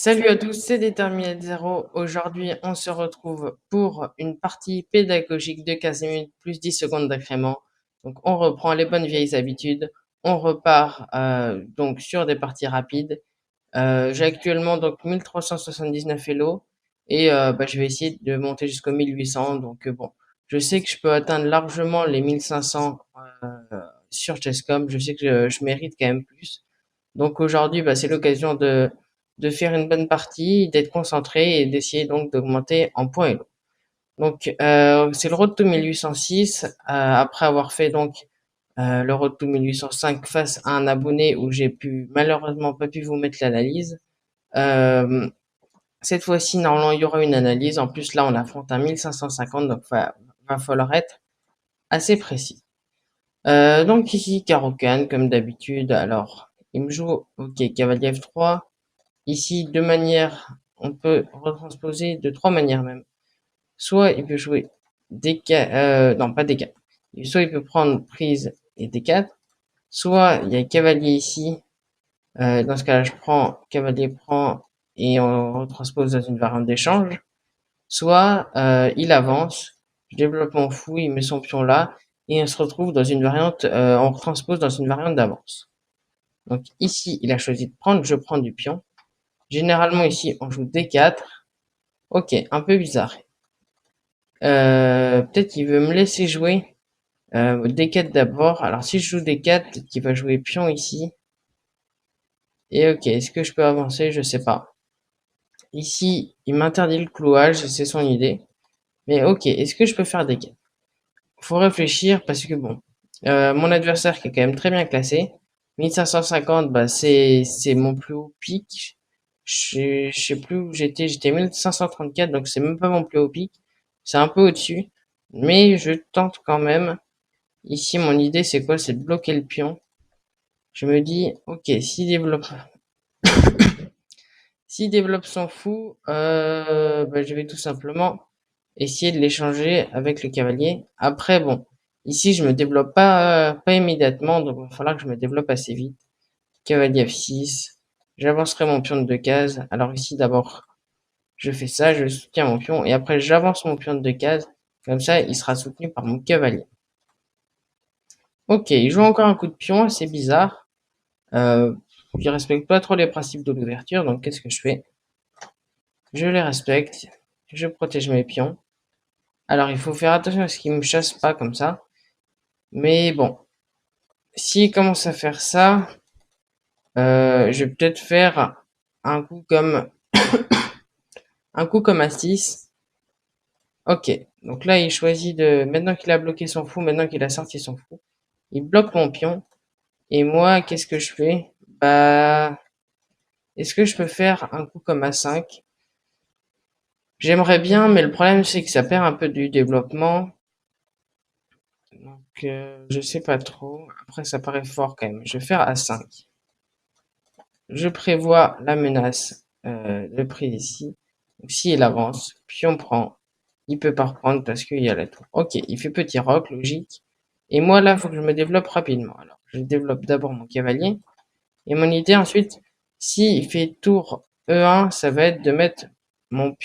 Salut à tous, c'est Déterminé de Zéro. Aujourd'hui, on se retrouve pour une partie pédagogique de 15 minutes plus 10 secondes d'incrément. Donc, on reprend les bonnes vieilles habitudes. On repart donc sur des parties rapides. J'ai actuellement donc 1379 Elo et je vais essayer de monter jusqu'au 1800. Donc, bon, je sais que je peux atteindre largement les 1500 sur Chesscom. Je sais que je mérite quand même plus. Donc aujourd'hui, c'est l'occasion de faire une bonne partie, d'être concentré et d'essayer donc d'augmenter en points Elo. Donc c'est le Road to 1806, après avoir fait donc le Road to 1805 face à un abonné où j'ai malheureusement pas pu vous mettre l'analyse. Euh, cette fois-ci, normalement, il y aura une analyse. En plus, là, on affronte un 1550, donc va falloir être assez précis. Donc ici, Caro-Kann, comme d'habitude. Alors, il me joue, ok, cavalier F3. Ici, on peut retransposer de trois manières même. Soit il peut jouer D4, non pas D4. Soit il peut prendre prise et D4. Soit il y a cavalier ici. Dans ce cas-là, je prends, cavalier prend et on retranspose dans une variante d'échange. Soit il avance, je développe mon fou, il met son pion là, et on se retrouve dans une variante, on retranspose dans une variante d'avance. Donc ici, il a choisi de prendre, je prends du pion. Généralement ici, on joue D4. Ok, un peu bizarre. Peut-être qu'il veut me laisser jouer D4 d'abord. Alors si je joue D4, peut-être qu'il va jouer pion ici. Et ok, est-ce que je peux avancer? Je sais pas. Ici, il m'interdit le clouage, c'est son idée. Mais ok, est-ce que je peux faire D4? Faut réfléchir parce que bon, mon adversaire qui est quand même très bien classé, 1550, c'est mon plus haut pic. Je sais plus où j'étais 1534, donc c'est même pas mon plus haut pic. C'est un peu au-dessus, mais je tente quand même. Ici, mon idée c'est quoi? C'est de bloquer le pion. Je me dis, ok, s'il développe son fou, je vais tout simplement essayer de l'échanger avec le cavalier. Après, bon, ici, je me développe pas immédiatement, donc il va falloir que je me développe assez vite. Cavalier F6, j'avancerai mon pion de 2 cases. Alors ici, d'abord, je fais ça, je soutiens mon pion, et après, j'avance mon pion de 2 cases. Comme ça, il sera soutenu par mon cavalier. Ok, il joue encore un coup de pion, assez bizarre. Euh, il respecte pas trop les principes de l'ouverture, donc qu'est-ce que je fais? Je les respecte, je protège mes pions. Alors, il faut faire attention à ce qu'il me chasse pas comme ça. Mais bon, s'il commence à faire ça, je vais peut-être faire un coup comme un coup comme As-6. Ok. Donc là, il choisit de. Maintenant qu'il a bloqué son fou, maintenant qu'il a sorti son fou, il bloque mon pion. Et moi, qu'est-ce que je fais? Est-ce que je peux faire un coup comme A5? J'aimerais bien, mais le problème c'est que ça perd un peu du développement. Donc, je sais pas trop. Après, ça paraît fort quand même. Je vais faire A5. Je prévois la menace de prise ici. Donc, s'il avance, puis on prend, il peut pas reprendre parce qu'il y a la tour. Ok, il fait petit roc, logique. Et moi, là, il faut que je me développe rapidement. Alors, je développe d'abord mon cavalier. Et mon idée ensuite, s'il fait tour E1, ça va être de mettre mon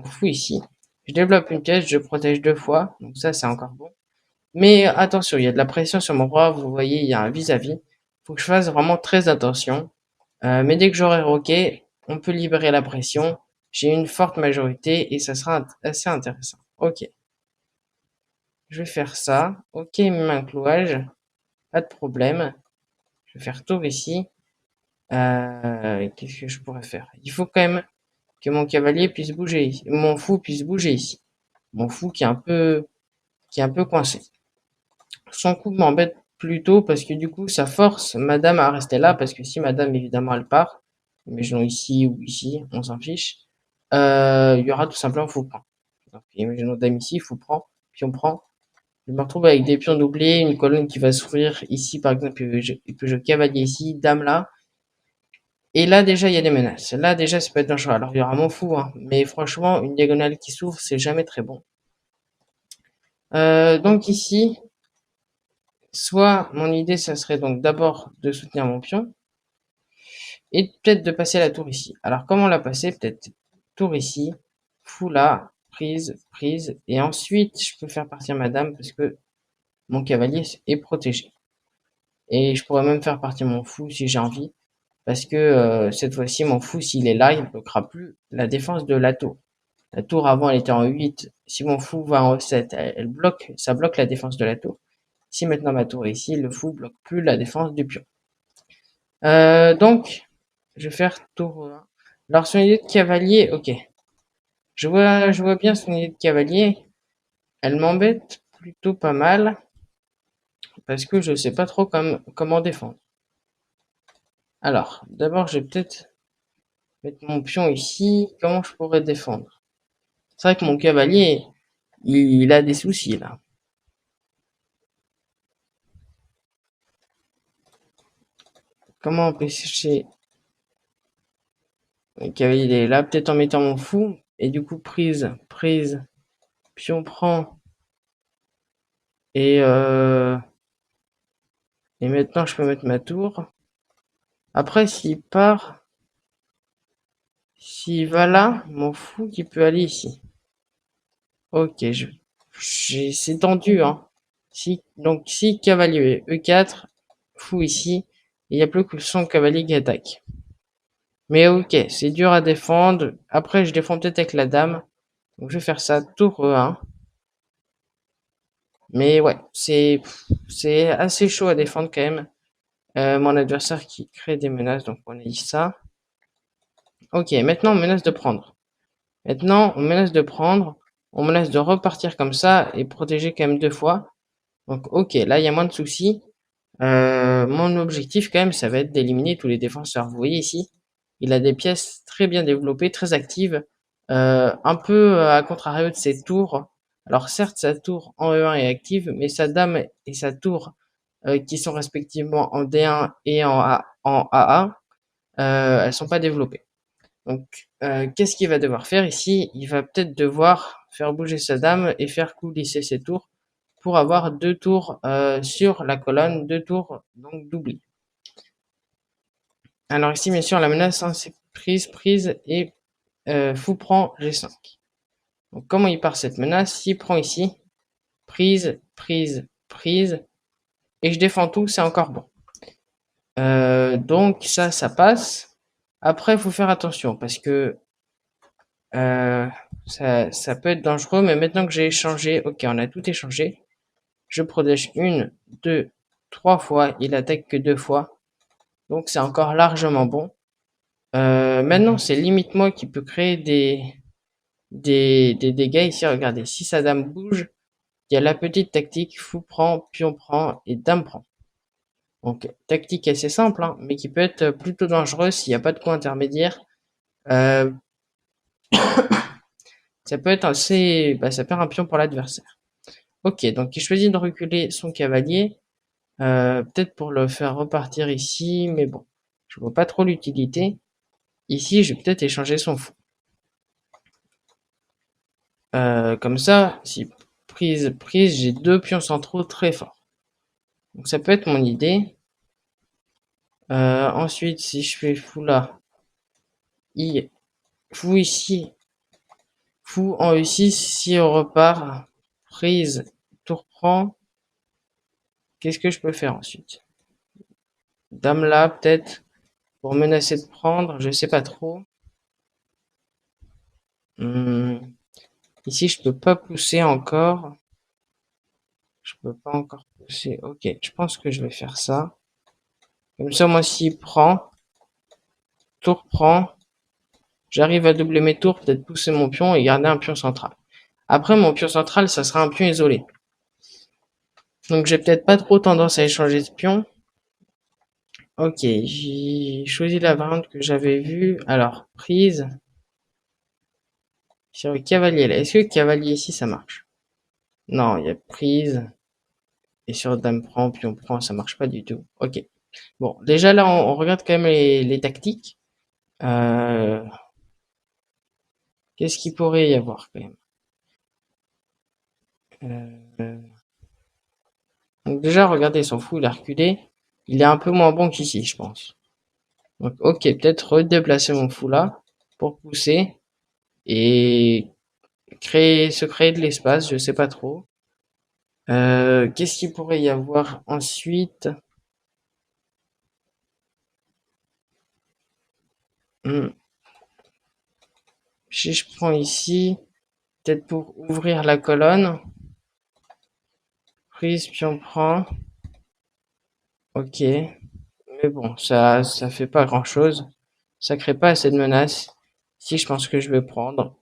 fou ici. Je développe une pièce, je protège 2 fois. Donc ça, c'est encore bon. Mais attention, il y a de la pression sur mon roi. Vous voyez, il y a un vis-à-vis. Faut que je fasse vraiment très attention. Mais dès que j'aurai roqué, on peut libérer la pression. J'ai une forte majorité et ça sera assez intéressant. Ok, je vais faire ça. Ok, il me met un clouage, pas de problème. Je vais faire tour ici. Qu'est-ce que je pourrais faire? Il faut quand même que mon cavalier puisse bouger ici. Mon fou puisse bouger ici. Mon fou qui est un peu coincé. Son coup m'embête plutôt parce que du coup, ça force madame à rester là parce que si madame, évidemment, elle part, imaginons ici ou ici, on s'en fiche, il y aura tout simplement fou prend. Donc, imaginons dame ici, fou prend, pion prend. Je me retrouve avec des pions doublés, une colonne qui va s'ouvrir ici, par exemple, il peut jouer cavalier ici, dame là. Et là, déjà, il y a des menaces. Là, déjà, ça peut être dangereux. Alors, il y aura mon fou, hein. Mais franchement, une diagonale qui s'ouvre, c'est jamais très bon. Donc ici, soit mon idée, ça serait donc d'abord de soutenir mon pion. et peut-être de passer la tour ici. Alors comment la passer? Peut-être tour ici, fou là, prise, prise, et ensuite je peux faire partir ma dame parce que mon cavalier est protégé. Et je pourrais même faire partir mon fou si j'ai envie, parce que cette fois-ci mon fou s'il est là, il ne bloquera plus la défense de la tour. La tour avant elle était en 8, si mon fou va en 7, elle bloque, ça bloque la défense de la tour. Si maintenant ma tour est ici, le fou bloque plus la défense du pion. Donc, je vais faire tour 1. Alors, son idée de cavalier, ok. Je vois bien son idée de cavalier. Elle m'embête plutôt pas mal parce que je sais pas trop comment défendre. Alors, d'abord, je vais peut-être mettre mon pion ici. Comment je pourrais défendre? C'est vrai que mon cavalier, il a des soucis là. Comment empêcher le cavalier là? Peut-être en mettant mon fou. Et du coup, prise, prise, pion prend. Et, euh, et maintenant, je peux mettre ma tour. Après, s'il va là, mon fou qui peut aller ici. Ok, c'est tendu, hein. Donc, si cavalier E4, fou ici, il n'y a plus que son cavalier qui attaque. Mais ok, c'est dur à défendre. Après, je défends peut-être avec la dame. Donc, je vais faire ça, tour E1. Mais ouais, c'est assez chaud à défendre quand même. Mon adversaire qui crée des menaces, donc on a dit ça. Ok, maintenant on menace de prendre. Maintenant, on menace de prendre, on menace de repartir comme ça et protéger quand même 2 fois. Donc, ok, là, il y a moins de soucis. Mon objectif, quand même, ça va être d'éliminer tous les défenseurs. Vous voyez ici, il a des pièces très bien développées, très actives, un peu à contrario de ses tours. Alors, certes, sa tour en E1 est active, mais sa dame et sa tour, qui sont respectivement en D1 et en AA, elles sont pas développées. Donc, qu'est-ce qu'il va devoir faire ici? Il va peut-être devoir faire bouger sa dame et faire coulisser ses tours pour avoir 2 tours sur la colonne, 2 tours donc d'oubli. Alors ici, bien sûr, la menace, hein, c'est prise, prise et fou prend G5. Donc, comment il part cette menace? S'il prend ici, prise, prise, prise, et je défends tout, c'est encore bon. Donc ça passe. Après, il faut faire attention parce que Euh, ça peut être dangereux, mais maintenant que j'ai échangé, ok, on a tout échangé. Je protège 1, 2, 3 fois. Il attaque que 2 fois. Donc c'est encore largement bon. Maintenant, c'est limite moi qui peut créer des dégâts ici. Regardez, si sa dame bouge, il y a la petite tactique fou prend, pion prend et dame prend. Donc tactique assez simple, hein, mais qui peut être plutôt dangereuse s'il n'y a pas de coin intermédiaire. Euh, Ça peut être assez, bah, ça perd un pion pour l'adversaire. Ok, donc il choisit de reculer son cavalier, peut-être pour le faire repartir ici, mais bon, je vois pas trop l'utilité. Ici, je vais peut-être échanger son fou. Comme ça, si prise, prise, j'ai 2 pions centraux très forts. Donc ça peut être mon idée. Ensuite, si je fais fou là, fou ici, fou en E6, si on repart, prise, tour prend, qu'est-ce que je peux faire ensuite? Dame là, peut-être, pour menacer de prendre, je sais pas trop. Ici, je peux pas pousser encore. Je peux pas encore pousser. Ok, je pense que je vais faire ça. Comme ça, moi, s'il prend, tour prend, j'arrive à doubler mes tours, peut-être pousser mon pion et garder un pion central. Après, mon pion central, ça sera un pion isolé. Donc, j'ai peut-être pas trop tendance à échanger de pion. Ok, j'ai choisi la variante que j'avais vue. Alors, prise sur le cavalier là. Est-ce que le cavalier ici, ça marche? Non, il y a prise. Et sur dame prend, pion prend, ça marche pas du tout. Ok. Bon, déjà là, on regarde quand même les tactiques. Euh, Qu'est-ce qu'il pourrait y avoir quand même? Euh, donc déjà, regardez, son fou, il a reculé. Il est un peu moins bon qu'ici, je pense. Donc, ok, peut-être redéplacer mon fou là pour pousser et se créer de l'espace, je sais pas trop. Qu'est-ce qu'il pourrait y avoir ensuite? Hmm, Si je prends ici, peut-être pour ouvrir la colonne, prise, puis on prend. Ok, mais bon, ça fait pas grand-chose. Ça crée pas assez de menaces. Si je pense que je vais prendre.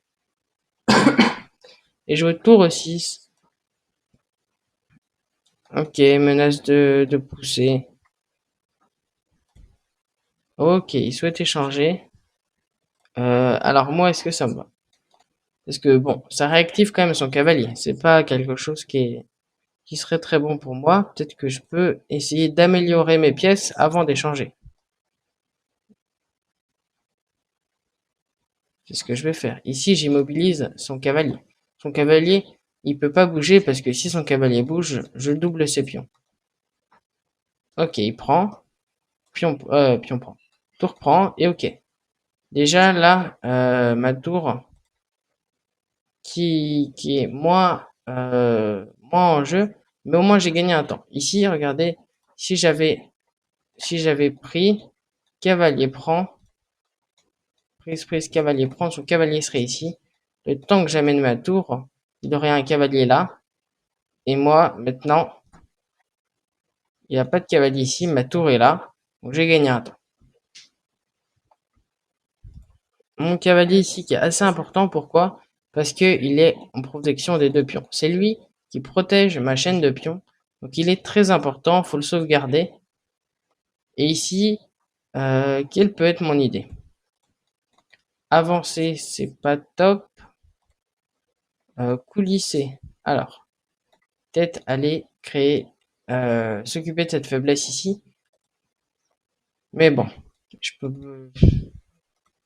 Et jouer tour aussi. Ok, menace de pousser. Ok, il souhaite échanger. Alors moi, est-ce que ça me va? Parce que bon, ça réactive quand même son cavalier. C'est pas quelque chose qui serait très bon pour moi. Peut-être que je peux essayer d'améliorer mes pièces avant d'échanger. C'est ce que je vais faire. Ici, j'immobilise son cavalier. Son cavalier, il peut pas bouger parce que si son cavalier bouge, je double ses pions. Ok, il prend. Pion prend. Tour prend et ok. Déjà là, ma tour qui est moins en jeu, mais au moins j'ai gagné un temps. Ici, regardez, si j'avais pris, cavalier prend, prise, cavalier prend, son cavalier serait ici. Le temps que j'amène ma tour, il aurait un cavalier là. Et moi, maintenant, il n'y a pas de cavalier ici, ma tour est là. Donc j'ai gagné un temps. Mon cavalier ici qui est assez important, pourquoi? Parce qu'il est en protection des deux pions. C'est lui qui protège ma chaîne de pions. Donc il est très important, faut le sauvegarder. Et ici, quelle peut être mon idée? Avancer, c'est pas top. Coulisser. Alors, peut-être aller créer, s'occuper de cette faiblesse ici. Mais bon, je peux,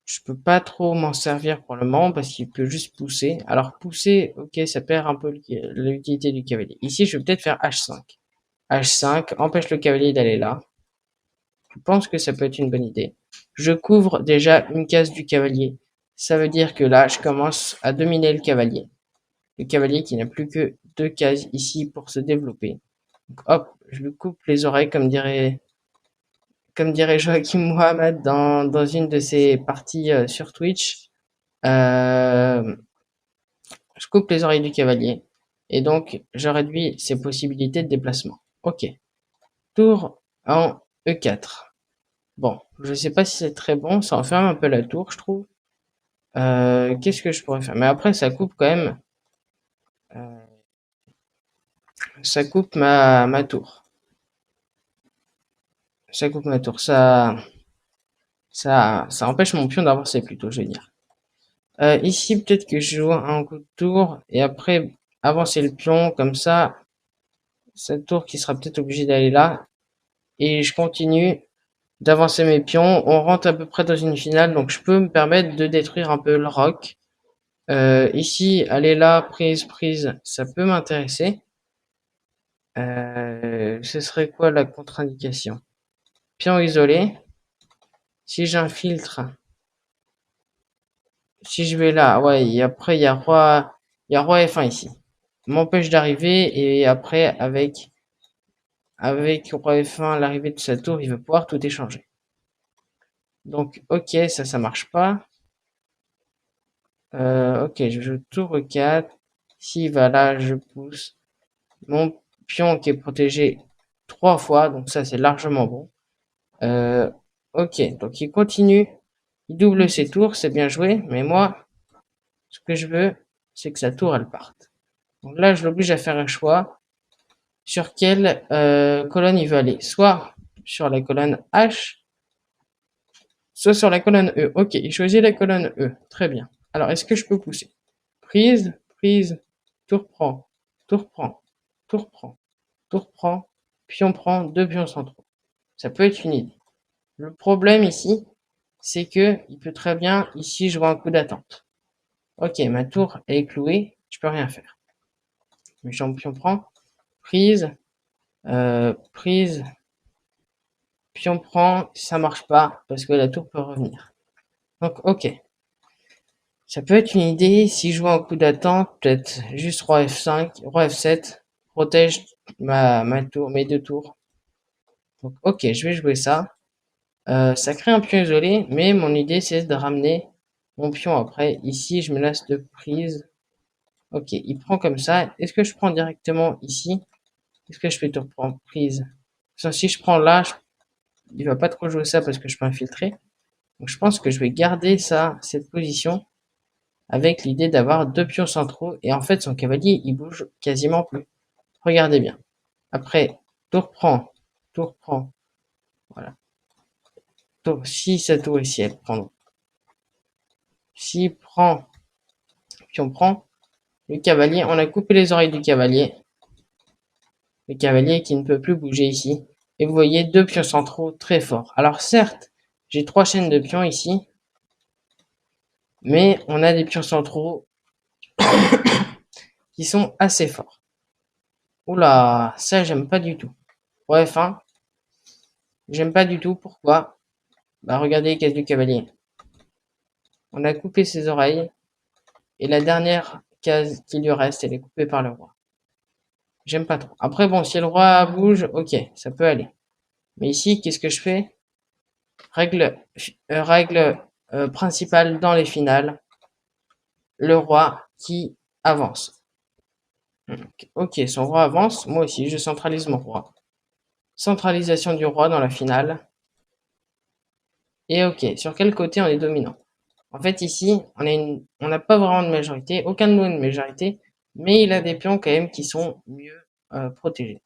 je peux pas trop m'en servir pour le moment parce qu'il peut juste pousser. Alors pousser, ok, ça perd un peu l'utilité du cavalier. Ici, je vais peut-être faire H5. H5 empêche le cavalier d'aller là. Je pense que ça peut être une bonne idée. Je couvre déjà une case du cavalier. Ça veut dire que là, je commence à dominer le cavalier. Le cavalier qui n'a plus que deux cases ici pour se développer. Donc, hop, je lui coupe les oreilles comme dirait Joachim Mohamed dans une de ses parties sur Twitch. Euh, je coupe les oreilles du cavalier et donc je réduis ses possibilités de déplacement. Ok. Tour en E4. Bon, je sais pas si c'est très bon, ça enferme un peu la tour, je trouve. Qu'est-ce que je pourrais faire? Mais après, ça coupe quand même. euh, ça coupe ma tour. Ça coupe ma tour. Ça empêche mon pion d'avancer plutôt, je veux dire. Ici, peut-être que je joue un coup de tour et après avancer le pion comme ça. Cette tour qui sera peut-être obligée d'aller là. Et je continue d'avancer mes pions. On rentre à peu près dans une finale, donc je peux me permettre de détruire un peu le roc. Ici, aller là, prise, ça peut m'intéresser. Ce serait quoi la contre-indication? Pion isolé. Si j'infiltre, si je vais là, ouais, et après il y a roi F1 ici. M'empêche d'arriver et après avec roi F1, l'arrivée de sa tour, il va pouvoir tout échanger. Donc ok, ça marche pas. Ok, je joue tour 4. S'il va là, je pousse. Mon pion qui est protégé 3 fois, donc ça c'est largement bon. Euh, ok, donc il continue. Il double ses tours, c'est bien joué. Mais moi, ce que je veux, c'est que sa tour elle parte. Donc là, je l'oblige à faire un choix sur quelle colonne il veut aller. Soit sur la colonne H, soit sur la colonne E. Ok, il choisit la colonne E. Très bien. Alors, est-ce que je peux pousser? Prise, tour prend, tour prend, tour prend, tour prend, pion prend, deux pions centraux. Ça peut être une idée. Le problème ici, c'est que il peut très bien ici jouer un coup d'attente. Ok, ma tour est clouée, je peux rien faire. Mes pion prend, prise, prise, pion prend, ça marche pas, parce que la tour peut revenir. Donc, ok. Ça peut être une idée, si je joue un coup d'attente, peut-être juste roi F5, roi F7, protège ma tour, mes deux tours. Donc, ok, je vais jouer ça. Ça crée un pion isolé, mais mon idée, c'est de ramener mon pion après. Ici, je me laisse de prise. Ok, il prend comme ça. Est-ce que je prends directement ici? Est-ce que je fais tour prendre prise? Si je prends là, il va pas trop jouer ça parce que je peux infiltrer. Donc je pense que je vais garder ça, cette position, avec l'idée d'avoir deux pions centraux. Et en fait, son cavalier, il bouge quasiment plus. Regardez bien. Après, tour prend, tour prend. Voilà. Tour, si sa tour ici, elle prend. S'il prend, pion prend, le cavalier, on a coupé les oreilles du cavalier. Le cavalier qui ne peut plus bouger ici. Et vous voyez deux pions centraux très forts. Alors certes, j'ai trois chaînes de pions ici, mais on a des pions centraux qui sont assez forts. Oula, ça j'aime pas du tout. Bref, hein, j'aime pas du tout. Pourquoi? Bah regardez les cases du cavalier. On a coupé ses oreilles, et la dernière case qui lui reste, elle est coupée par le roi. J'aime pas trop. Après bon, si le roi bouge, ok, ça peut aller. Mais ici, qu'est-ce que je fais? Règle principale dans les finales, le roi qui avance. Ok, son roi avance, moi aussi je centralise mon roi. Centralisation du roi dans la finale. Et ok, sur quel côté on est dominant? En fait ici, on n'a pas vraiment de majorité, aucun de nous a une majorité, mais il a des pions quand même qui sont mieux protégés.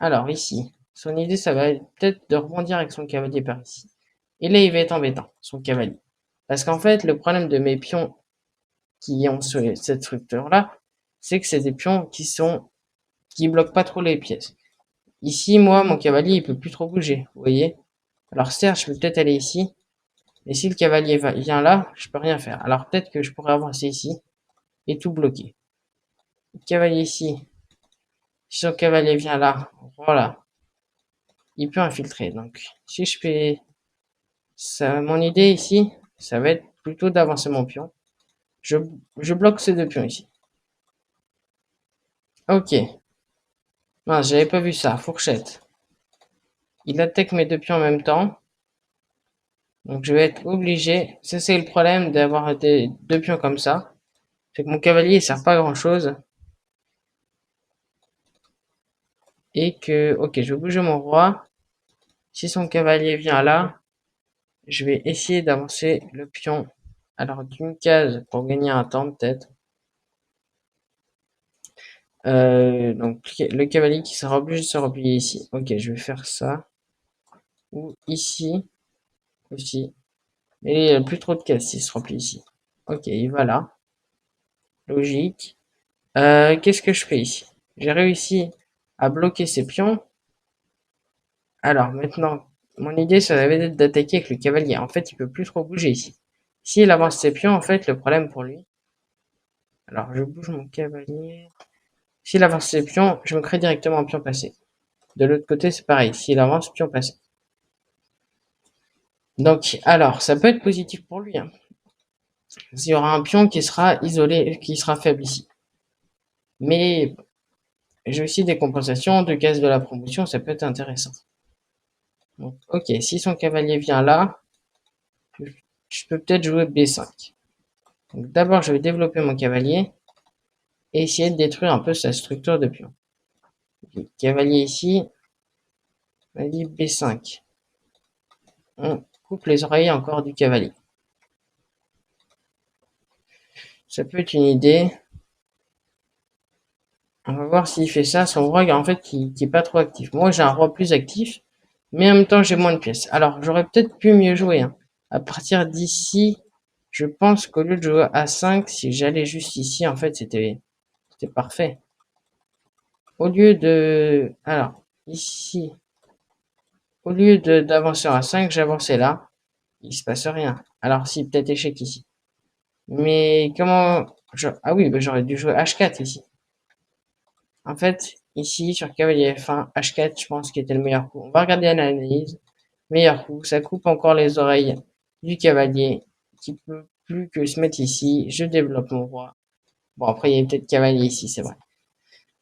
Alors ici, son idée ça va être peut-être de rebondir avec son cavalier par ici. Et là il va être embêtant, son cavalier. Parce qu'en fait, le problème de mes pions qui ont cette structure-là, c'est que c'est des pions qui bloquent pas trop les pièces. Ici, moi, mon cavalier, il peut plus trop bouger, vous voyez. Alors certes, je peux peut-être aller ici, mais si le cavalier vient là, je peux rien faire. Alors peut-être que je pourrais avancer ici et tout bloquer. Le cavalier ici, si son cavalier vient là, voilà, il peut infiltrer. Donc si je fais ça, mon idée ici, ça va être plutôt d'avancer mon pion. Je, je bloque ces deux pions ici. Ok. Non, j'avais pas vu ça. Fourchette. Il attaque mes deux pions en même temps. Donc je vais être obligé. Ça c'est le problème d'avoir deux pions comme ça. C'est que mon cavalier il sert pas à grand chose. Et que, ok, je vais bouger mon roi. Si son cavalier vient là, je vais essayer d'avancer le pion. Alors d'une case pour gagner un temps peut-être. Donc le cavalier qui sera obligé de se replier ici. Ok, je vais faire ça. Ou ici aussi. Mais il n'y a plus trop de cases s'il se replie ici. Ok, il va là. Logique. Qu'est-ce que je fais ici? J'ai réussi à bloquer ces pions. Alors maintenant, mon idée, ça avait été d'attaquer avec le cavalier. En fait, il peut plus trop bouger ici. S'il avance ses pions, en fait, le problème pour lui. Alors, je bouge mon cavalier. S'il avance ses pions, je me crée directement un pion passé. De l'autre côté, c'est pareil. S'il avance, pion passé. Donc, alors, ça peut être positif pour lui, hein. Il y aura un pion qui sera isolé, qui sera faible ici. Mais j'ai aussi des compensations de cases de la promotion, ça peut être intéressant. Donc, ok, si son cavalier vient là, je peux peut-être jouer B5. Donc d'abord, je vais développer mon cavalier et essayer de détruire un peu sa structure de pion. Okay, cavalier ici, on dit B5. On coupe les oreilles encore du cavalier. Ça peut être une idée. On va voir s'il fait ça. Son roi, en fait, qui est pas trop actif. Moi, j'ai un roi plus actif, mais en même temps, j'ai moins de pièces. Alors, j'aurais peut-être pu mieux jouer, hein. À partir d'ici, je pense qu'au lieu de jouer à 5, si j'allais juste ici, en fait, c'était parfait. Au lieu de... Alors, ici, au lieu d'avancer à 5, j'avançais là. Il se passe rien. Alors si, peut-être échec ici. Mais comment... Ah oui, bah, j'aurais dû jouer H4 ici. En fait, ici, sur cavalier F1, H4, je pense qu'il était le meilleur coup. On va regarder l'analyse. Meilleur coup, ça coupe encore les oreilles du cavalier, qui peut plus que se mettre ici. Je développe mon roi. Bon, après, il y a peut-être cavalier ici, c'est vrai.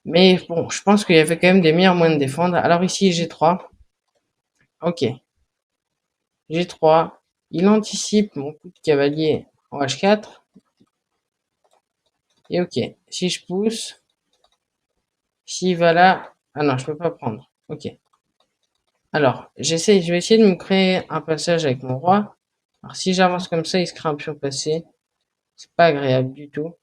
Mais bon, je pense qu'il y avait quand même des meilleurs moyens de défendre. Alors ici, G3. Ok. G3. Il anticipe mon coup de cavalier en H4. Et ok. Si je pousse, s'il va là... Ah non, je peux pas prendre. Ok. Alors, je vais essayer de me créer un passage avec mon roi. Alors, si j'avance comme ça, il se crée un pion passé. C'est pas agréable du tout.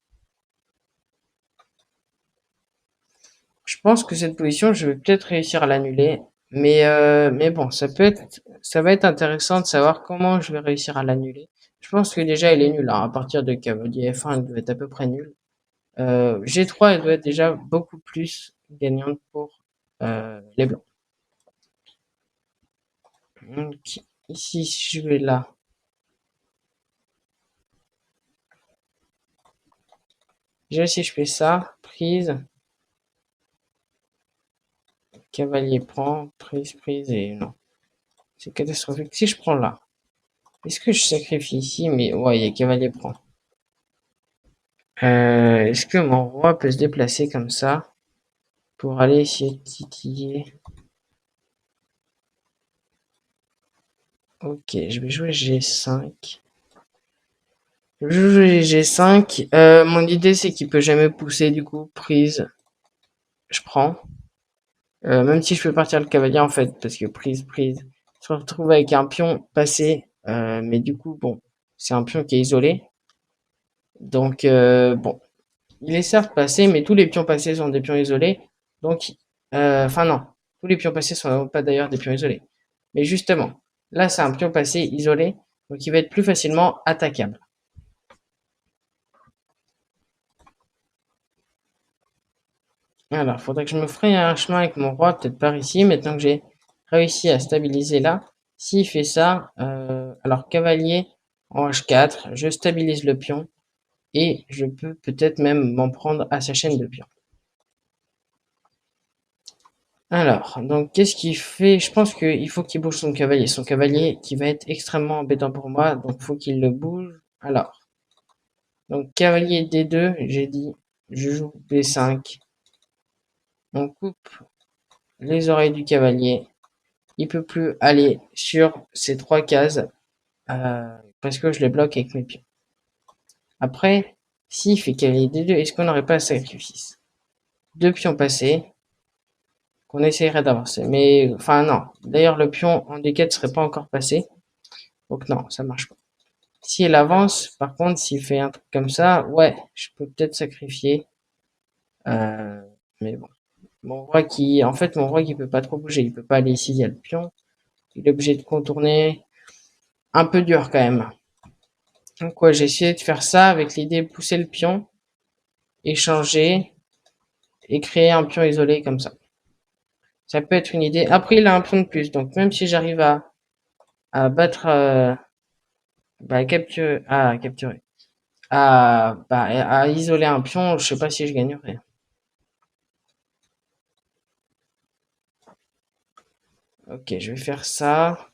Je pense que cette position, je vais peut-être réussir à l'annuler. Mais bon, ça va être intéressant de savoir comment je vais réussir à l'annuler. Je pense que déjà, il est nul, hein. À partir de cavalier F1, il doit être à peu près nul. G3, elle doit être déjà beaucoup plus gagnante pour les blancs. Donc, ici, si je vais là. Déjà, si je fais ça, prise, cavalier prend, prise, et non. C'est catastrophique. Si je prends là, est-ce que je sacrifie ici? Mais ouais, il y a cavalier prend. Est-ce que mon roi peut se déplacer comme ça pour aller essayer de titiller? Ok, je vais jouer G5. Je joue G5. Mon idée, c'est qu'il peut jamais pousser, du coup, prise, je prends. Même si je peux partir le cavalier, en fait, parce que prise, je me retrouve avec un pion passé. Mais du coup, bon, c'est un pion qui est isolé. Donc, bon, il est certes passé, mais tous les pions passés sont des pions isolés. Donc, enfin non, tous les pions passés sont pas d'ailleurs des pions isolés. Mais justement, là c'est un pion passé isolé, donc il va être plus facilement attaquable. Alors, il faudrait que je me fraye un chemin avec mon roi, peut-être par ici, maintenant que j'ai réussi à stabiliser là. S'il fait ça, alors cavalier en H4, je stabilise le pion et je peux peut-être même m'en prendre à sa chaîne de pions. Alors, donc qu'est-ce qu'il fait? Je pense qu'il faut qu'il bouge son cavalier. Son cavalier qui va être extrêmement embêtant pour moi, donc faut qu'il le bouge. Alors, donc cavalier D2, j'ai dit, je joue B5. On coupe les oreilles du cavalier. Il peut plus aller sur ces trois cases parce que je les bloque avec mes pions. Après, s'il fait cavalier D2, est-ce qu'on n'aurait pas un sacrifice? Deux pions passés, qu'on essayerait d'avancer. Mais, enfin non. D'ailleurs, le pion en D4 serait pas encore passé. Donc non, ça marche pas. Si elle avance, par contre, s'il fait un truc comme ça, ouais, je peux peut-être sacrifier. Euh, mais bon. En fait, mon roi qui peut pas trop bouger, il peut pas aller ici, il y a le pion. Il est obligé de contourner. Un peu dur quand même. Donc ouais, j'ai essayé de faire ça avec l'idée de pousser le pion, échanger et créer un pion isolé comme ça. Ça peut être une idée. Après, il a un pion de plus, donc même si j'arrive à battre, capturer, à isoler un pion, je sais pas si je gagnerai. Ok, je vais faire ça.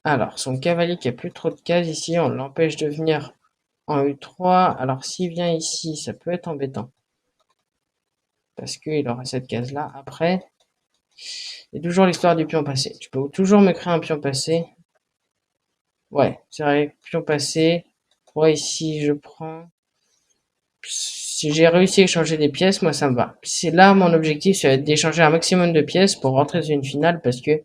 Alors, son cavalier qui a plus trop de cases ici, on l'empêche de venir en U3. Alors, s'il vient ici, ça peut être embêtant. Parce qu'il aura cette case-là. Après, il y a toujours l'histoire du pion passé. Je peux toujours me créer un pion passé. Ouais, c'est vrai, pion passé. Ouais, ici, je prends. Si j'ai réussi à échanger des pièces, moi, ça me va. C'est là, mon objectif, c'est d'échanger un maximum de pièces pour rentrer dans une finale parce que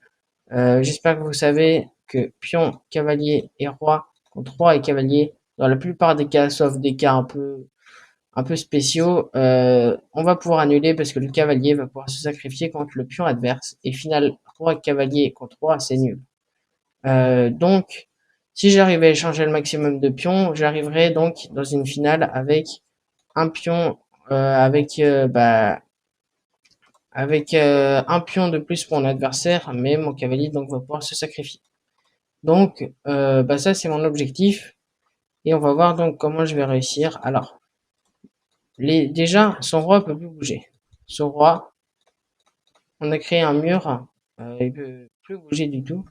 j'espère que vous savez que pion, cavalier et roi contre roi et cavalier, dans la plupart des cas, sauf des cas un peu spéciaux, on va pouvoir annuler parce que le cavalier va pouvoir se sacrifier contre le pion adverse. Et final, roi cavalier contre roi, c'est nul. Donc, si j'arrive à échanger le maximum de pions, j'arriverai donc dans une finale avec un pion, avec un pion de plus pour mon adversaire, mais mon cavalier donc va pouvoir se sacrifier. Donc, ça c'est mon objectif et on va voir donc comment je vais réussir. Alors, déjà son roi peut plus bouger. ce roi, on a créé un mur, il peut plus bouger du tout.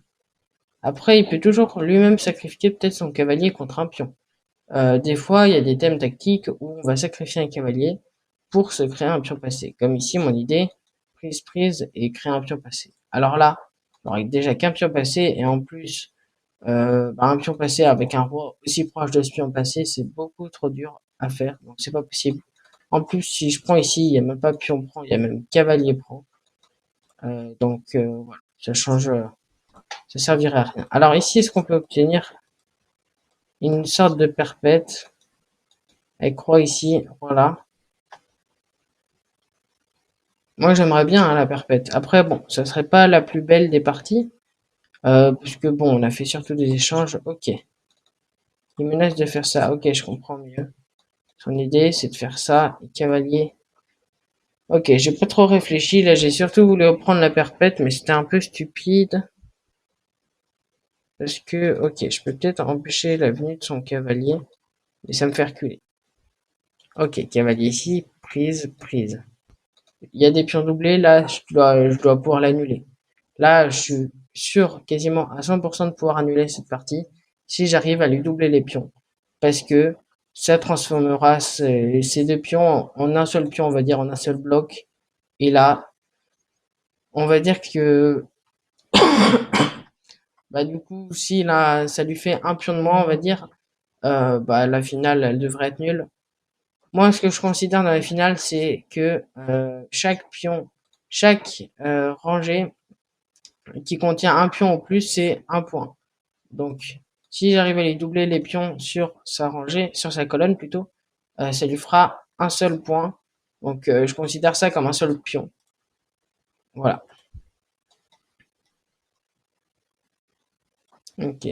Après, il peut toujours lui-même sacrifier peut-être son cavalier contre un pion. Des fois, il y a des thèmes tactiques où on va sacrifier un cavalier pour se créer un pion passé. Comme ici, mon idée, prise et créer un pion passé. Alors là, j'aurais déjà qu'un pion passé et en plus, un pion passé avec un roi aussi proche de ce pion passé, c'est beaucoup trop dur à faire, donc c'est pas possible. En plus, si je prends ici, il n'y a même pas pion prend, il y a même cavalier prend. Voilà, ça change, ça servirait à rien. Alors ici, est-ce qu'on peut obtenir une sorte de perpète avec roi ici, voilà. Moi, j'aimerais bien la perpète. Après, bon, ça serait pas la plus belle des parties, puisque bon, on a fait surtout des échanges. Ok, il menace de faire ça. Ok, je comprends mieux. Son idée, c'est de faire ça. Et cavalier. Ok, j'ai pas trop réfléchi. Là, j'ai surtout voulu reprendre la perpète, mais c'était un peu stupide. Parce que, ok, je peux peut-être empêcher la venue de son cavalier, et ça me fait reculer. Ok, cavalier ici, prise. Il y a des pions doublés, là, je dois pouvoir l'annuler. Là, je suis sûr quasiment à 100% de pouvoir annuler cette partie si j'arrive à lui doubler les pions. Parce que ça transformera ces deux pions en un seul pion, on va dire, en un seul bloc. Et là, on va dire que, bah, du coup, si là, ça lui fait un pion de moins, on va dire, bah, la finale, elle devrait être nulle. Moi, ce que je considère dans la finale, c'est que chaque pion, chaque rangée qui contient un pion au plus, c'est un point. Donc, si j'arrive à lui doubler les pions sur sa rangée, sur sa colonne plutôt, ça lui fera un seul point. Donc, je considère ça comme un seul pion. Voilà. Ok.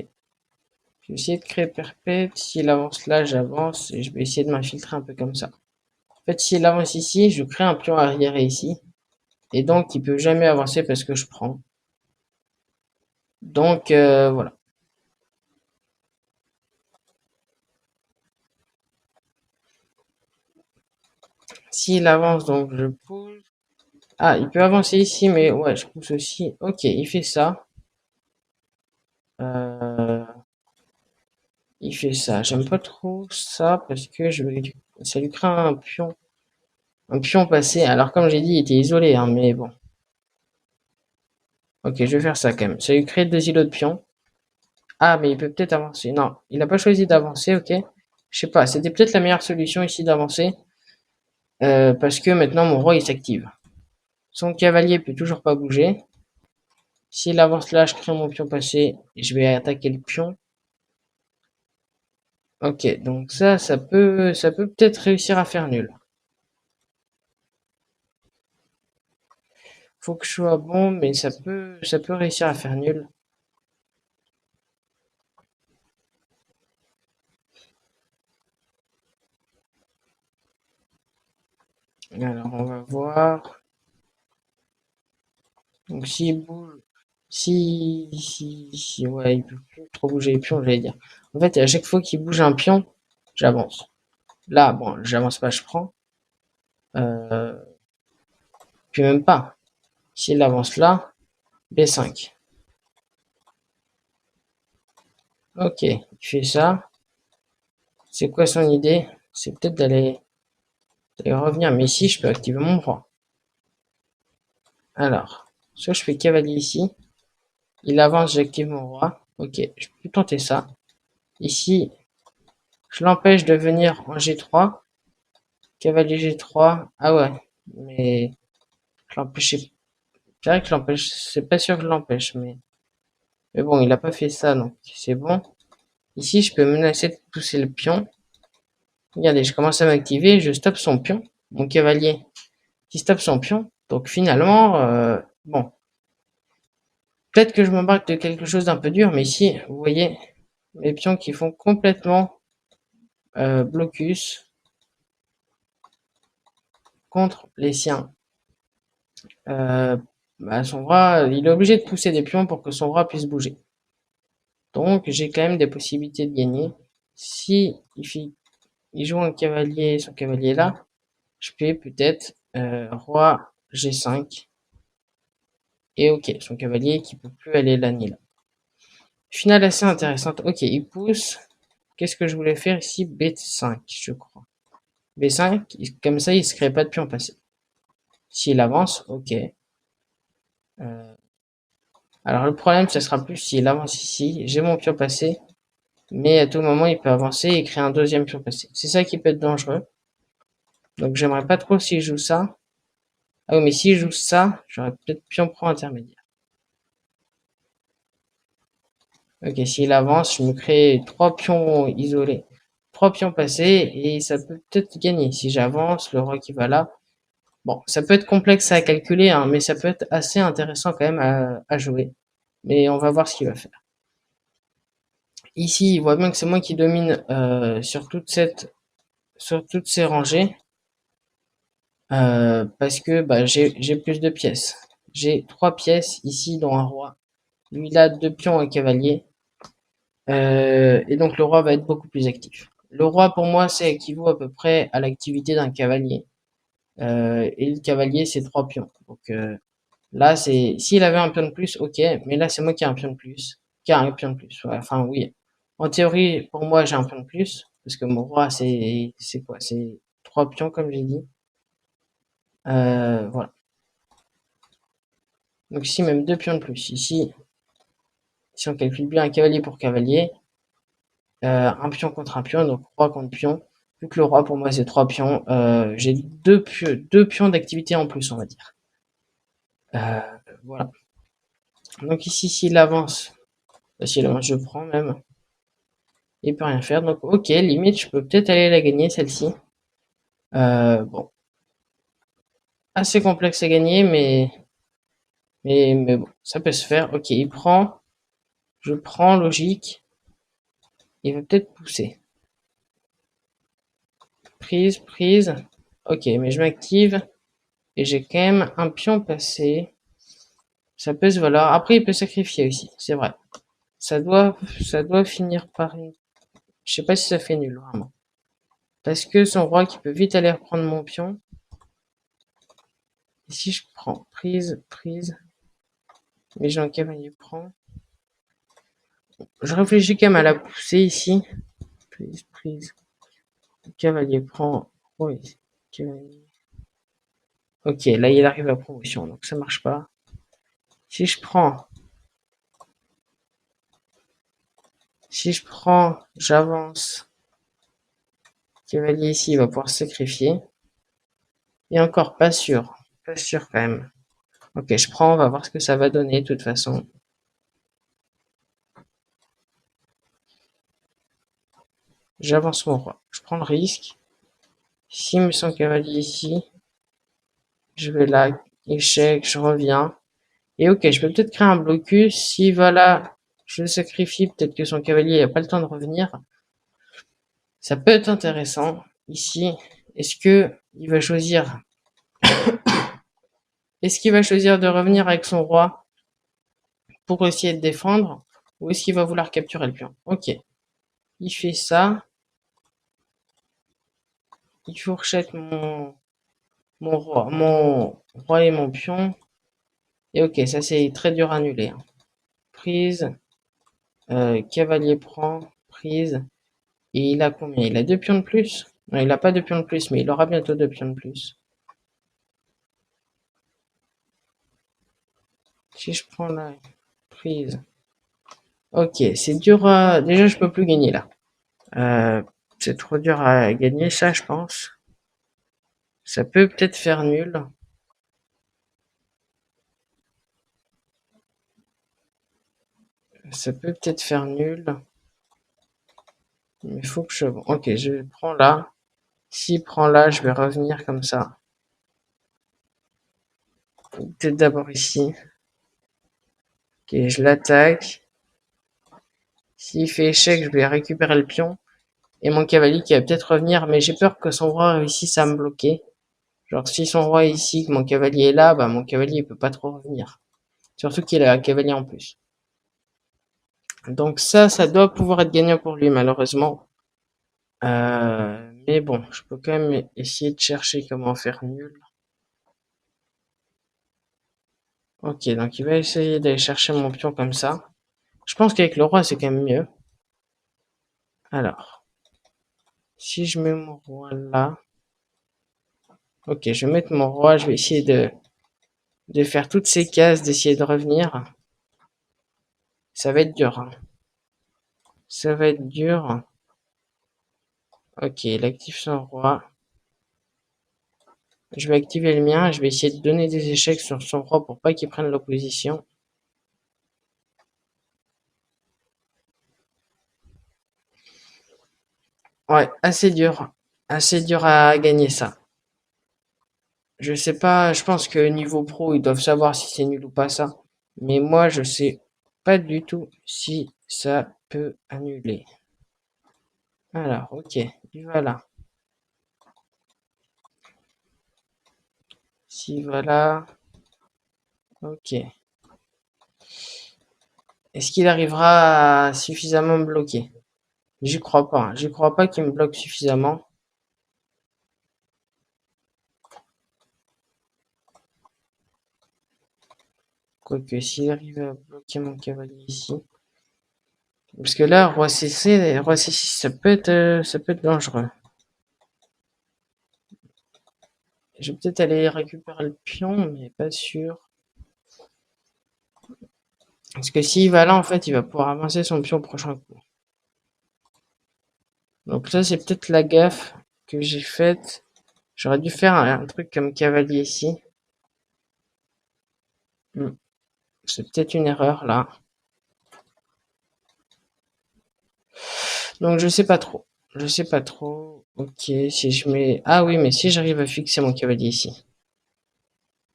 Je vais essayer de créer perpète. S'il avance là, j'avance et je vais essayer de m'infiltrer un peu comme ça. En fait, s'il avance ici, je crée un pion arriéré ici. Et donc, il peut jamais avancer parce que je prends. Donc, voilà. S'il avance, donc je pousse. Ah, il peut avancer ici, mais ouais, je pousse aussi. Ok, il fait ça. Euh, il fait ça. J'aime pas trop ça parce que ça lui crée un pion passé. Alors, comme j'ai dit, il était isolé, hein, mais bon. Ok, je vais faire ça quand même. Ça lui crée deux îlots de pions. Ah, mais il peut peut-être avancer. Non, il n'a pas choisi d'avancer, ok. Je sais pas, c'était peut-être la meilleure solution ici d'avancer. Parce que maintenant, mon roi, il s'active. Son cavalier peut toujours pas bouger. S'il avance là, je crée mon pion passé et je vais attaquer le pion. Ok, donc ça peut peut-être réussir à faire nul. Faut que je sois bon, mais ça peut réussir à faire nul. Alors, on va voir. Donc, s'il bouge, si, ouais, il peut plus trop bouger les pions, j'allais dire. En fait, à chaque fois qu'il bouge un pion, j'avance. Là, bon, j'avance pas, je prends. Euh, puis même pas. S'il avance là, B5. Ok, il fait ça. C'est quoi son idée? C'est peut-être d'aller revenir. Mais ici, je peux activer mon roi. Alors, soit je fais cavalier ici. Il avance, j'active mon roi. Ok, je peux tenter ça. Ici, je l'empêche de venir en G3. Cavalier G3. Ah ouais, mais je l'empêche. C'est vrai que je l'empêche. C'est pas sûr que je l'empêche, mais bon, il a pas fait ça, donc c'est bon. Ici, je peux menacer de pousser le pion. Regardez, je commence à m'activer, je stoppe son pion. Mon cavalier qui stoppe son pion. Donc finalement, bon, peut-être que je m'embarque de quelque chose d'un peu dur, mais ici, vous voyez, mes pions qui font complètement blocus contre les siens. Euh, Son roi, il est obligé de pousser des pions pour que son roi puisse bouger. Donc j'ai quand même des possibilités de gagner. Si il joue un cavalier, son cavalier là, je peux peut-être Roi G5. Et ok, son cavalier qui peut plus aller là ni là. Finale assez intéressante. Ok, il pousse. Qu'est-ce que je voulais faire ici? B5, je crois. B5, comme ça, il ne se crée pas de pion passé. S'il avance, ok. Alors le problème, ce sera plus s'il avance ici. J'ai mon pion passé, mais à tout moment, il peut avancer et créer un deuxième pion passé. C'est ça qui peut être dangereux. Donc j'aimerais pas trop s'il joue ça. Ah oui, mais s'il joue ça, j'aurais peut-être pion prend intermédiaire. Ok, s'il avance, je me crée 3 pions isolés. 3 pions passés et ça peut peut-être gagner. Si j'avance, le roi qui va là. Bon, ça peut être complexe à calculer, hein, mais ça peut être assez intéressant quand même à jouer. Mais on va voir ce qu'il va faire. Ici, il voit bien que c'est moi qui domine sur toutes ces rangées. Parce que bah, j'ai plus de pièces. J'ai 3 pièces ici, dont un roi. Lui, il a 2 pions et un cavalier. Et donc le roi va être beaucoup plus actif. Le roi, pour moi, c'est équivaut à peu près à l'activité d'un cavalier. Et le cavalier, c'est 3 pions. Donc là, c'est s'il avait un pion de plus, ok. Mais là, c'est moi qui ai un pion de plus. Qui a un pion de plus. Ouais, enfin, oui. En théorie, pour moi, j'ai un pion de plus. Parce que mon roi, c'est quoi? C'est 3 pions, comme j'ai dit. Voilà. Donc ici, même 2 pions de plus. Ici, si on calcule bien un cavalier pour cavalier, un pion contre un pion, donc roi contre pion. Vu que le roi, pour moi, c'est 3 pions, j'ai deux pions d'activité en plus, on va dire. Euh, voilà. Donc ici, s'il avance, je prends même. Il peut rien faire. Donc, ok, limite, je peux peut-être aller la gagner, celle-ci. Bon, assez complexe à gagner, mais bon, ça peut se faire. Ok, il prend. Je prends, logique. Il va peut-être pousser. Prise, prise. Ok, mais je m'active. Et j'ai quand même un pion passé. Ça peut se valoir. Après, il peut sacrifier aussi, c'est vrai. Ça doit finir par une... Je sais pas si ça fait nul, vraiment. Parce que son roi qui peut vite aller reprendre mon pion. Et si je prends prise, prise, mais j'ai un cavalier prend. Je réfléchis quand même à la pousser ici. Prise, prise. Cavalier prend. Oui. Cavalier. Ok, là il arrive à promotion, donc ça marche pas. Si je prends, j'avance. Cavalier ici, il va pouvoir sacrifier. Et encore pas sûr. Pas sûr quand même. Ok, je prends, on va voir ce que ça va donner de toute façon. J'avance mon roi. Je prends le risque. S'il me sent cavalier ici, je vais là, échec, je reviens. Et ok, je peux peut-être créer un blocus. Si voilà, je le sacrifie, peut-être que son cavalier n'a pas le temps de revenir. Ça peut être intéressant. Ici, est-ce que il va choisir est-ce qu'il va choisir de revenir avec son roi pour essayer de défendre ou est-ce qu'il va vouloir capturer le pion? Ok, il fait ça. Il fourchette mon roi et mon pion. Et ok, ça c'est très dur à annuler, hein. Prise, cavalier prend, prise. Et il a combien? Il a 2 pions de plus? Non, il a pas de pions de plus, mais il aura bientôt 2 pions de plus. Si je prends la prise. Ok, c'est dur à... Déjà, je peux plus gagner là. Euh, c'est trop dur à gagner ça, je pense. Ça peut peut-être faire nul. Ça peut peut-être faire nul. Mais il faut que je... Ok, je prends là. S'il prend là, je vais revenir comme ça. Peut-être d'abord ici. Ok, je l'attaque. S'il fait échec, je vais récupérer le pion. Et mon cavalier qui va peut-être revenir, mais j'ai peur que son roi réussisse à me bloquer. Genre, si son roi est ici, que mon cavalier est là, bah mon cavalier il peut pas trop revenir. Surtout qu'il a un cavalier en plus. Donc ça doit pouvoir être gagnant pour lui, malheureusement. Mais bon, je peux quand même essayer de chercher comment faire nul. Ok, donc il va essayer d'aller chercher mon pion comme ça. Je pense qu'avec le roi, c'est quand même mieux. Alors, si je mets mon roi là... Ok, je vais mettre mon roi, je vais essayer de faire toutes ces cases, d'essayer de revenir. Ça va être dur, hein. Ça va être dur. Ok, il active son roi. Je vais activer le mien. Je vais essayer de donner des échecs sur son roi pour pas qu'il prenne l'opposition. Ouais, assez dur. Assez dur à gagner ça. Je sais pas, je pense que niveau pro, ils doivent savoir si c'est nul ou pas ça. Mais moi, je sais pas du tout si ça peut annuler. Alors, ok, il va là. S'il va là, ok. Est-ce qu'il arrivera à suffisamment me bloquer? J'y crois pas, hein. J'y crois pas qu'il me bloque suffisamment. Quoique, s'il arrive à bloquer mon cavalier ici. Parce que là, roi C6, ça peut être dangereux. Je vais peut-être aller récupérer le pion, mais pas sûr. Parce que s'il va là, en fait, il va pouvoir avancer son pion au prochain coup. Donc ça, c'est peut-être la gaffe que j'ai faite. J'aurais dû faire un truc comme cavalier ici. Hmm. C'est peut-être une erreur là. Donc je sais pas trop. Je sais pas trop. Ok, si je mets... Ah oui, mais si j'arrive à fixer mon cavalier ici.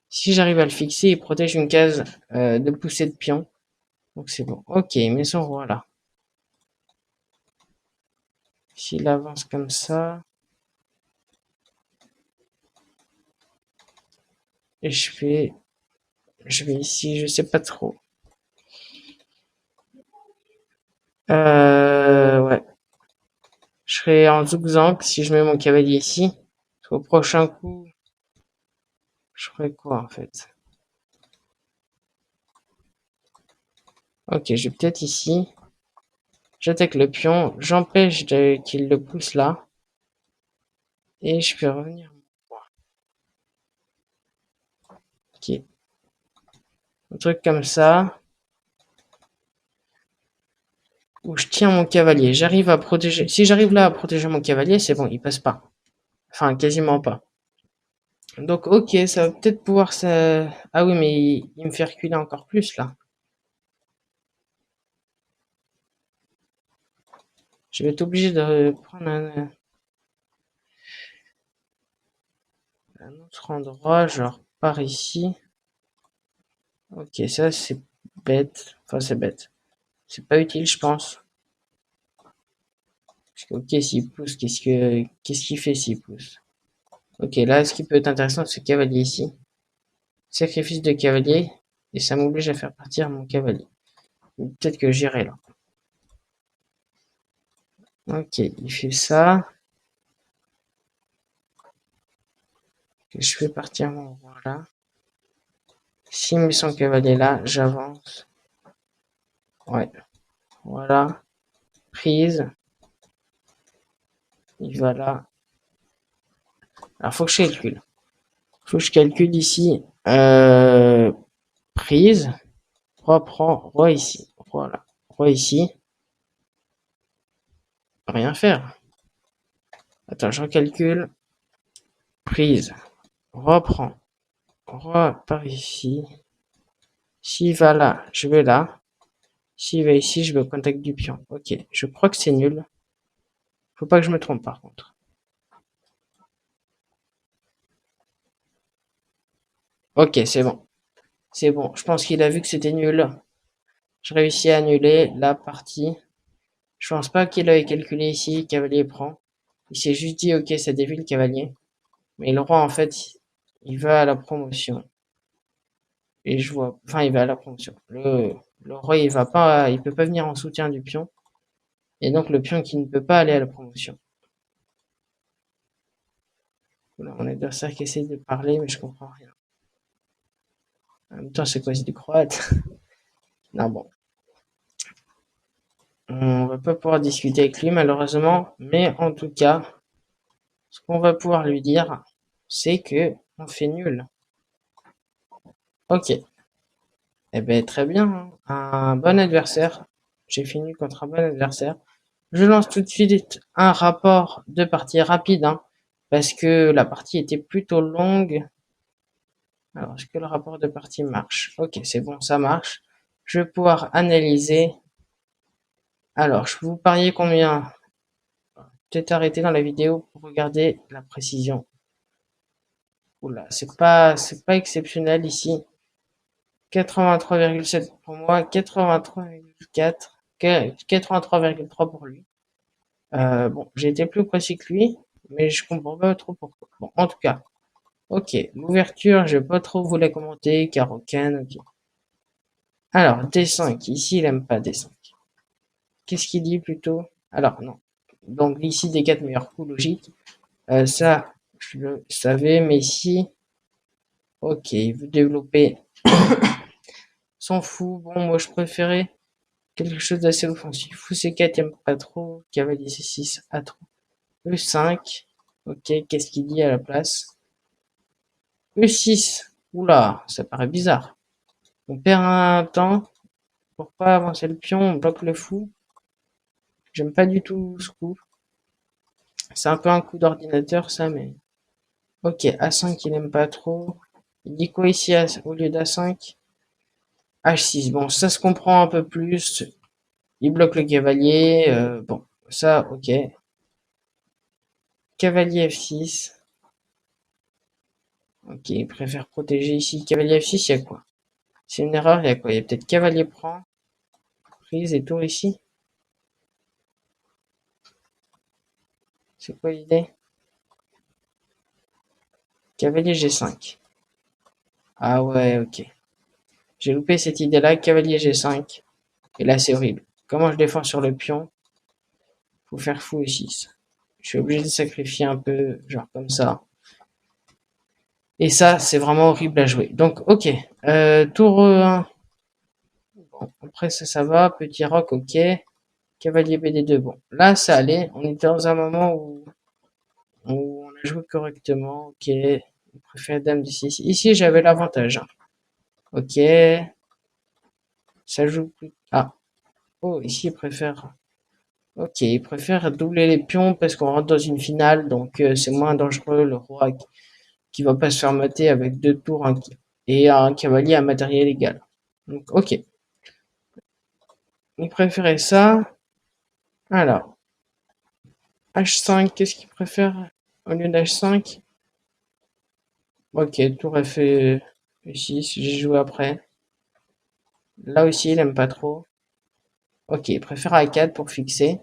Si j'arrive à le fixer, il protège une case de poussée de pion. Donc c'est bon. Ok, il met son roi là. S'il avance comme ça... Et je vais ici, je sais pas trop. Ouais. Je serai en zigzag si je mets mon cavalier ici. Au prochain coup, je ferai quoi en fait? Ok, je vais peut-être ici. J'attaque le pion, j'empêche qu'il le pousse là. Et je peux revenir. Ok. Un truc comme ça. Où je tiens mon cavalier. J'arrive à protéger. Si j'arrive là à protéger mon cavalier, c'est bon, il passe pas. Enfin, quasiment pas. Donc ok, ça va peut-être pouvoir ça. Ah oui, mais il me fait reculer encore plus là. Je vais être obligé de prendre un autre endroit, genre par ici. Ok, ça c'est bête. Enfin, c'est bête. C'est pas utile, je pense. Parce que, ok, s'il pousse, qu'est-ce qu'il fait s'il pousse? Ok, là, ce qui peut être intéressant, c'est cavalier ici. Sacrifice de cavalier. Et ça m'oblige à faire partir mon cavalier. Peut-être que j'irai là. Ok, il fait ça. Je fais partir mon roi là. S'il met son cavalier là, j'avance. Ouais, voilà. Prise. Il va là. Alors, faut que je calcule. Faut que je calcule ici. Prise. Roi prend. Roi ici. Voilà. Roi ici. Rien faire. Attends, je recalcule. Prise. Roi prend. Roi par ici. S'il va là, je vais là. S'il va ici, je vais au contact du pion. Ok, je crois que c'est nul. Faut pas que je me trompe par contre. Ok, c'est bon. C'est bon. Je pense qu'il a vu que c'était nul. Je réussis à annuler la partie. Je pense pas qu'il avait calculé ici. Cavalier prend. Il s'est juste dit, ok, ça dévie le cavalier. Mais le roi, en fait, il va à la promotion. Et je vois, enfin, il va à la promotion. Le roi, il va pas, il peut pas venir en soutien du pion. Et donc, le pion qui ne peut pas aller à la promotion. Voilà, mon adversaire qui essaie de parler, mais je comprends rien. En même temps, c'est quoi, c'est du croate? Non, bon. On va pas pouvoir discuter avec lui, malheureusement. Mais en tout cas, ce qu'on va pouvoir lui dire, c'est que on fait nul. Ok. Eh ben, très bien, hein. Un bon adversaire. J'ai fini contre un bon adversaire. Je lance tout de suite un rapport de partie rapide, hein, parce que la partie était plutôt longue. Alors, est-ce que le rapport de partie marche? Ok, c'est bon, ça marche. Je vais pouvoir analyser. Alors, je vais vous parier combien? Peut-être arrêter dans la vidéo pour regarder la précision. Oula, c'est pas exceptionnel ici. 83,7 pour moi, 83,4, 83,3 pour lui. Bon, j'ai été plus précis que lui, mais je comprends pas trop pourquoi. Bon, en tout cas, ok, l'ouverture, je vais pas trop vous la commenter, car aucun, ok. Alors, D5, ici, il aime pas D5. Qu'est-ce qu'il dit plutôt? Alors, non. Donc, ici, des 4 meilleurs coups, logique. Ça, je le savais, mais ici, ok, il veut développer. S'en fout. Bon, moi, je préférais quelque chose d'assez offensif. Fou C4, il aime pas trop. Cavalier C6, à trop. E5. Ok, qu'est-ce qu'il dit à la place? E6. Oula, ça paraît bizarre. On perd un temps pour pas avancer le pion, on bloque le fou. J'aime pas du tout ce coup. C'est un peu un coup d'ordinateur, ça, mais... Ok, A5, il aime pas trop. Il dit quoi ici au lieu d'A5? H6, bon, ça se comprend un peu plus. Il bloque le cavalier. Bon, ça, ok. Cavalier F6. Ok, il préfère protéger ici. Cavalier F6, il y a quoi? C'est une erreur, il y a quoi? Il y a peut-être cavalier prend. Prise et tour ici. C'est quoi l'idée? Cavalier G5. Ah ouais, ok. J'ai loupé cette idée-là. Cavalier G5. Et là, c'est horrible. Comment je défends sur le pion? Faut faire fou E6. Je suis obligé de sacrifier un peu, genre comme ça. Et ça, c'est vraiment horrible à jouer. Donc, ok. Tour 1. Bon, après ça va. Petit roc, ok. Cavalier BD2. Bon, là, ça allait. On était dans un moment où on a joué correctement. Ok. On préfère Dame D6. Ici, j'avais l'avantage, hein. Ok. Ça joue plus. Ah. Oh, ici, il préfère. Ok, il préfère doubler les pions parce qu'on rentre dans une finale. Donc, c'est moins dangereux. Le roi qui va pas se faire mater avec 2 tours et un cavalier à matériel égal. Donc, ok. Il préférait ça. Alors, H5, qu'est-ce qu'il préfère au lieu d'H5? Ok, tour F6, j'ai joué après. Là aussi, il aime pas trop. Ok, il préfère A4 pour fixer.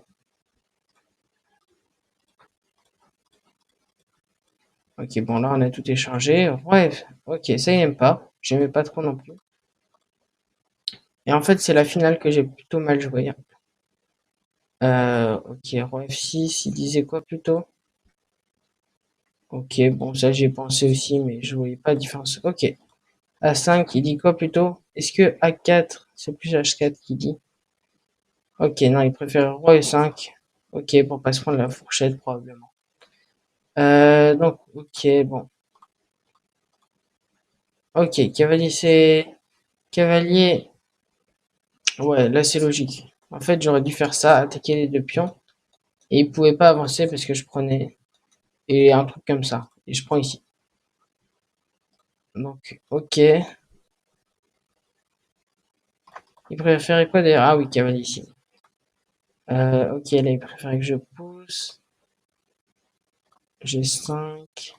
Ok, bon, là, on a tout échangé. Bref, ok, ça, il aime pas. J'aimais pas trop non plus. Et en fait, c'est la finale que j'ai plutôt mal joué. Ok, roi F6, il disait quoi plutôt? Ok, bon, ça j'ai pensé aussi, mais je voyais pas de différence. Ok, A5, il dit quoi plutôt? Est-ce que A4, c'est plus H4 qui dit? Ok, non, il préfère roi E5. Ok, pour pas se prendre la fourchette probablement. Donc, ok, bon. Ok, cavalier c'est... Cavalier... Ouais, là c'est logique. En fait, j'aurais dû faire ça, attaquer les 2 pions. Et il pouvait pas avancer parce que je prenais... Et un truc comme ça. Et je prends ici. Donc, ok. Il préférait quoi d'ailleurs? Ah oui, cavalier ici. Ok, là il préférait que je pousse. G5.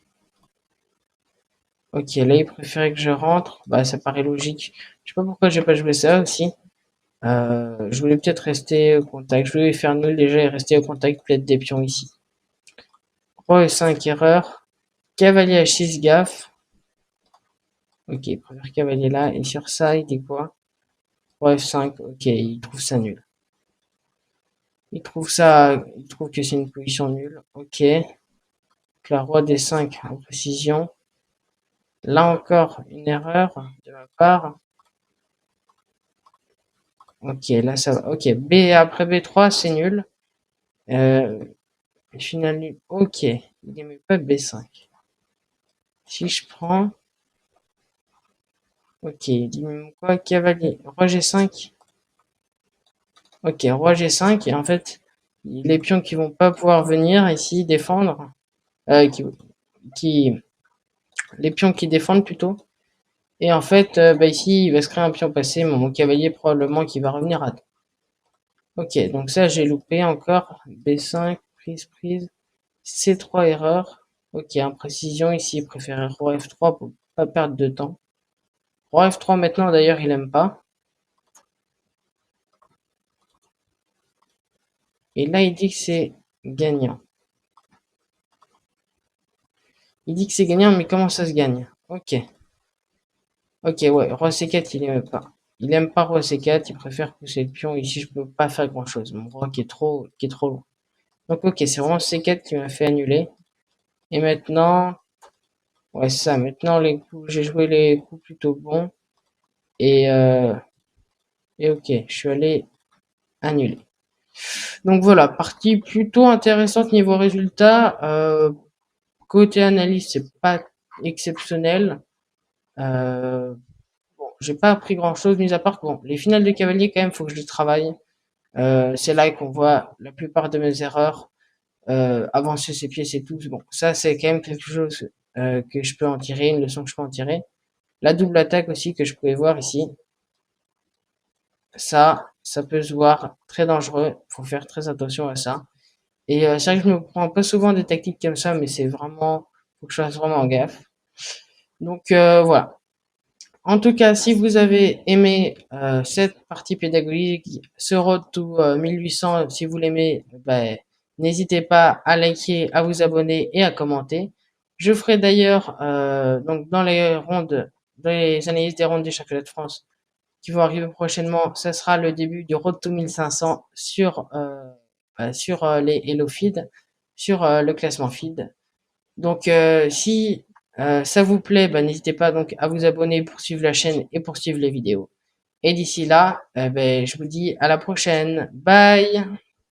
Ok, là il préférait que je rentre. Bah ça paraît logique. Je sais pas pourquoi j'ai pas joué ça aussi. Je voulais peut-être rester au contact. Je voulais faire nul déjà et rester au contact peut-être des pions ici. Roi E5 erreur. Cavalier H6 gaffe. Ok, il préfère cavalier là. Et sur ça, il dit quoi? Roi F5. Ok, il trouve ça nul. Il trouve que c'est une position nulle. Ok. Donc là, roi D5 en précision. Là encore, une erreur de ma part. Ok, là ça va. Ok, B après B3, c'est nul. Euh, Final nul. Ok, il n'aimait pas B5. Si je prends. Ok, il dit même quoi? Cavalier. Roi G5. Ok, roi G5. Et en fait, les pions qui vont pas pouvoir venir ici défendre. euh, qui, qui, les pions qui défendent plutôt. Et en fait, bah ici, il va se créer un pion passé. Mon cavalier, probablement, qui va revenir à. Ok, donc ça, j'ai loupé encore. B5, prise, prise. C3, erreur. Ok, imprécision ici, il préférait roi F3 pour pas perdre de temps. Roi F3 maintenant, d'ailleurs, il aime pas. Et là, il dit que c'est gagnant. Il dit que c'est gagnant, mais comment ça se gagne? Ok. Ok, ouais, roi C4, il aime pas. Il aime pas roi C4, il préfère pousser le pion. Ici, je peux pas faire grand-chose. Mon roi qui est trop loin. Donc, ok, c'est vraiment C4 qui m'a fait annuler. Et maintenant, ouais, c'est ça. Maintenant, les coups, j'ai joué les coups plutôt bons. Et, euh, et ok, je suis allé annuler. Donc voilà, partie plutôt intéressante niveau résultat. Côté analyse, c'est pas exceptionnel. Bon, j'ai pas appris grand chose, mis à part que bon, les finales de cavalier, quand même, faut que je les travaille. C'est là qu'on voit la plupart de mes erreurs. Avancer ses pièces et tout. Bon, ça, c'est quand même quelque chose que je peux en tirer, une leçon que je peux en tirer. La double attaque aussi que je pouvais voir ici. Ça peut se voir très dangereux. Faut faire très attention à ça. Et c'est vrai que je me prends pas souvent des tactiques comme ça, mais c'est vraiment, faut que je fasse vraiment gaffe. Donc voilà. En tout cas, si vous avez aimé cette partie pédagogique, ce Road to 1800, si vous l'aimez, ben, n'hésitez pas à liker, à vous abonner et à commenter. Je ferai d'ailleurs donc dans les analyses des rondes des championnats de France qui vont arriver prochainement, ça sera le début du Road to 1500 sur les Hello Feed, sur le classement feed. Donc, si ça vous plaît, bah, n'hésitez pas donc à vous abonner pour suivre la chaîne et pour suivre les vidéos. Et d'ici là, ben, je vous dis à la prochaine. Bye!